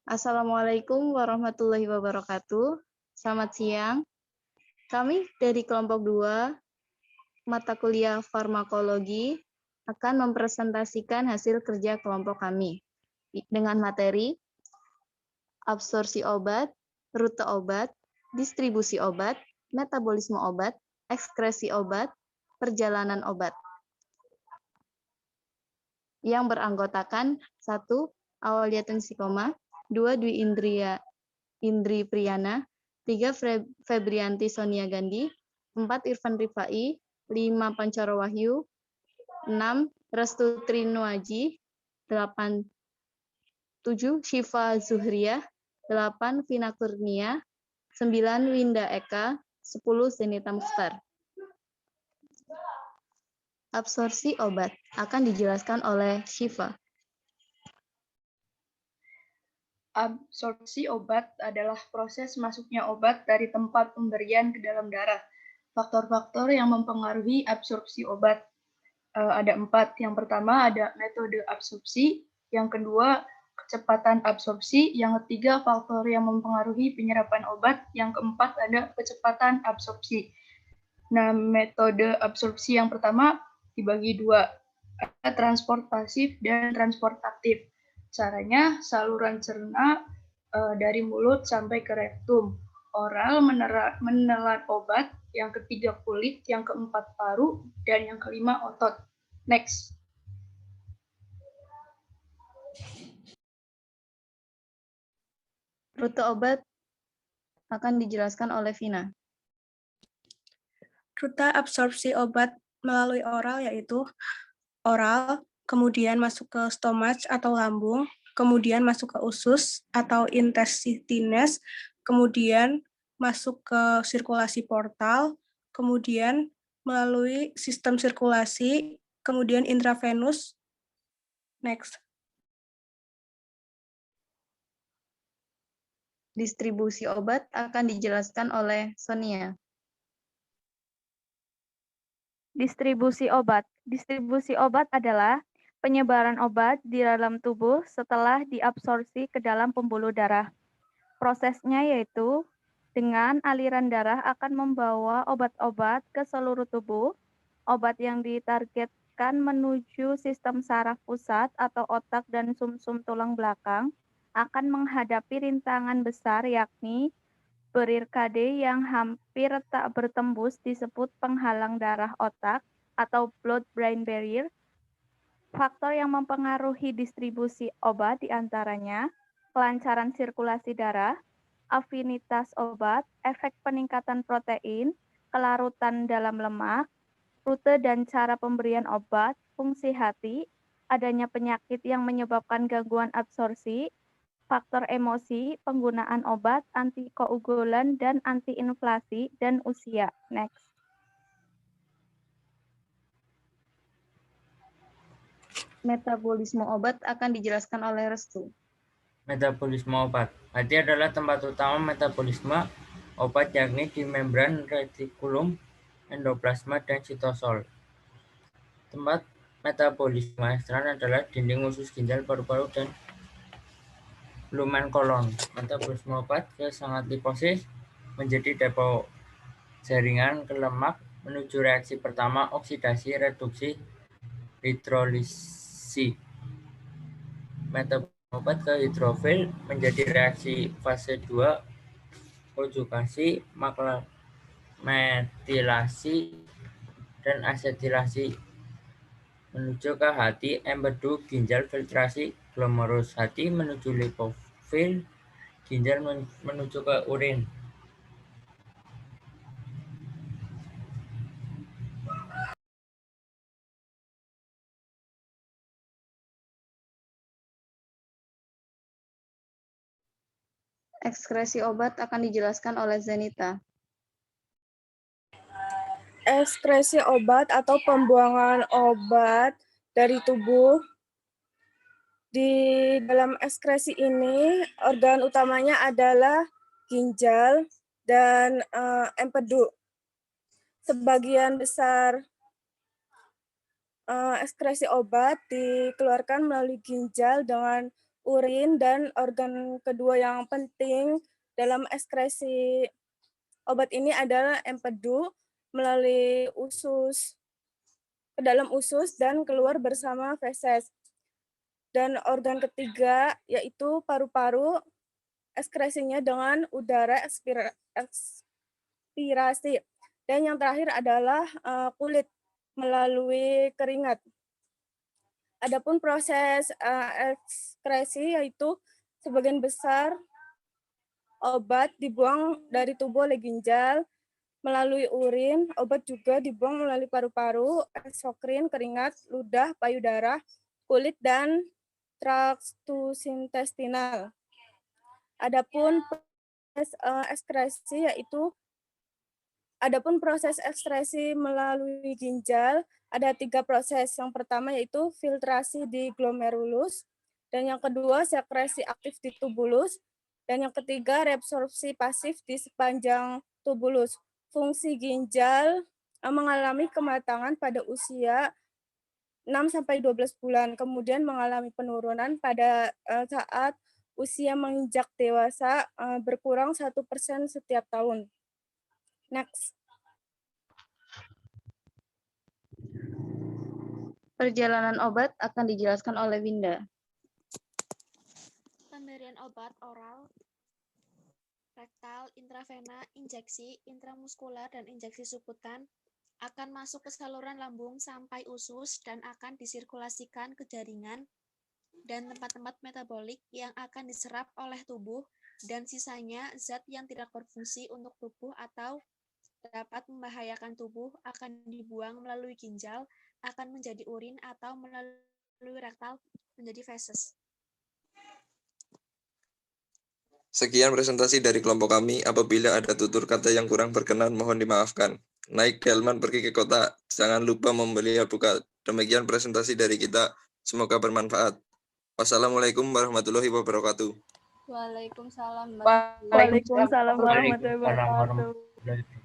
Assalamualaikum warahmatullahi wabarakatuh. Selamat siang. Kami dari kelompok 2, mata kuliah farmakologi, akan mempresentasikan hasil kerja kelompok kami dengan materi absorpsi obat, rute obat, distribusi obat, metabolisme obat, ekskresi obat, perjalanan obat. Yang beranggotakan 1. Auliatin Psikoma, 2. Dwi Indri Priyana, 3. Febrianti Sonia Gandhi, 4. Irfan Rifai, 5. Pancoro Wahyu, 6. Restu Trinuaji, 8. 7. Syifa Zuhriyah, 8. Vina Kurnia, 9. Winda Eka, 10. Zenita Mukhtar. Absorpsi obat akan dijelaskan oleh Syifa. Absorpsi obat adalah proses masuknya obat dari tempat pemberian ke dalam darah. Faktor-faktor yang mempengaruhi absorpsi obat ada 4. Yang pertama ada metode absorpsi, yang kedua kecepatan absorpsi, yang ketiga faktor yang mempengaruhi penyerapan obat, yang keempat ada kecepatan absorpsi. Nah, metode absorpsi yang pertama dibagi 2, ada transport pasif dan transport aktif. Caranya saluran cerna dari mulut sampai ke rektum. Oral menelan obat, yang ketiga kulit, yang keempat paru, dan yang kelima otot. Next. Rute obat akan dijelaskan oleh Vina. Rute absorpsi obat melalui oral yaitu oral, kemudian masuk ke stomach atau lambung, kemudian masuk ke usus atau intestines, kemudian masuk ke sirkulasi portal, kemudian melalui sistem sirkulasi, kemudian intravenus. Next. Distribusi obat akan dijelaskan oleh Sonia. Distribusi obat. Distribusi obat adalah penyebaran obat di dalam tubuh setelah diabsorpsi ke dalam pembuluh darah. Prosesnya yaitu dengan aliran darah akan membawa obat-obat ke seluruh tubuh. Obat yang ditargetkan menuju sistem saraf pusat atau otak dan sumsum tulang belakang akan menghadapi rintangan besar yakni barikade yang hampir tak bertembus disebut penghalang darah otak atau blood-brain barrier. Faktor yang mempengaruhi distribusi obat diantaranya kelancaran sirkulasi darah, afinitas obat, efek peningkatan protein, kelarutan dalam lemak, rute dan cara pemberian obat, fungsi hati, adanya penyakit yang menyebabkan gangguan absorpsi, faktor emosi, penggunaan obat, antikoagulan, dan antiinflasi, dan usia. Next. Metabolisme obat akan dijelaskan oleh Restu. Metabolisme obat. Hati adalah tempat utama metabolisme obat yakni di membran retikulum, endoplasma, dan sitosol. Tempat metabolisme ekstern adalah dinding usus ginjal, paru-paru, dan lumen kolon. Metabolisme obat ke sangat liposis menjadi depo jaringan ke lemak menuju reaksi pertama oksidasi, reduksi, hidrolisi. Metabolisme obat ke hidrofil menjadi reaksi fase 2 konjugasi, metilasi, dan asetilasi menuju ke hati, empedu, ginjal, filtrasi, glomerulus hati menuju lipofil, ginjal menuju ke urin. Ekskresi obat akan dijelaskan oleh Zenita. Ekskresi obat atau pembuangan obat dari tubuh. Di dalam ekskresi ini, organ utamanya adalah ginjal dan empedu. Sebagian besar Ekskresi obat dikeluarkan melalui ginjal dengan urin, dan organ kedua yang penting dalam ekskresi obat ini adalah empedu melalui usus ke dalam usus dan keluar bersama feses. Dan organ ketiga yaitu paru-paru, ekskresinya dengan udara ekspirasi. Dan yang terakhir adalah kulit melalui keringat. Adapun proses ekskresi yaitu sebagian besar obat dibuang dari tubuh oleh ginjal melalui urin, obat juga dibuang melalui paru-paru, eksokrin, keringat, ludah, payudara, kulit, dan traktusintestinal. Adapun proses ekskresi melalui ginjal ada 3 proses. Yang pertama yaitu filtrasi di glomerulus, dan yang kedua sekresi aktif di tubulus, dan yang ketiga reabsorpsi pasif di sepanjang tubulus. Fungsi ginjal mengalami kematangan pada usia 6-12 bulan, kemudian mengalami penurunan pada saat usia menginjak dewasa, berkurang 1% setiap tahun. Next. Perjalanan obat akan dijelaskan oleh Winda. Pemberian obat oral, rektal, intravena, injeksi, intramuskular, dan injeksi subkutan akan masuk ke saluran lambung sampai usus dan akan disirkulasikan ke jaringan dan tempat-tempat metabolik yang akan diserap oleh tubuh, dan sisanya zat yang tidak berfungsi untuk tubuh atau dapat membahayakan tubuh akan dibuang melalui ginjal, akan menjadi urin, atau melalui rektal menjadi feses. Sekian presentasi dari kelompok kami. Apabila ada tutur kata yang kurang berkenan, mohon dimaafkan. Naik delman pergi ke kota. Jangan lupa membeli alpukat. Demikian presentasi dari kita. Semoga bermanfaat. Wassalamualaikum warahmatullahi wabarakatuh. Waalaikumsalam. Waalaikumsalam warahmatullahi Waalaikumsalam wabarakatuh. warahmatullahi wabarakatuh.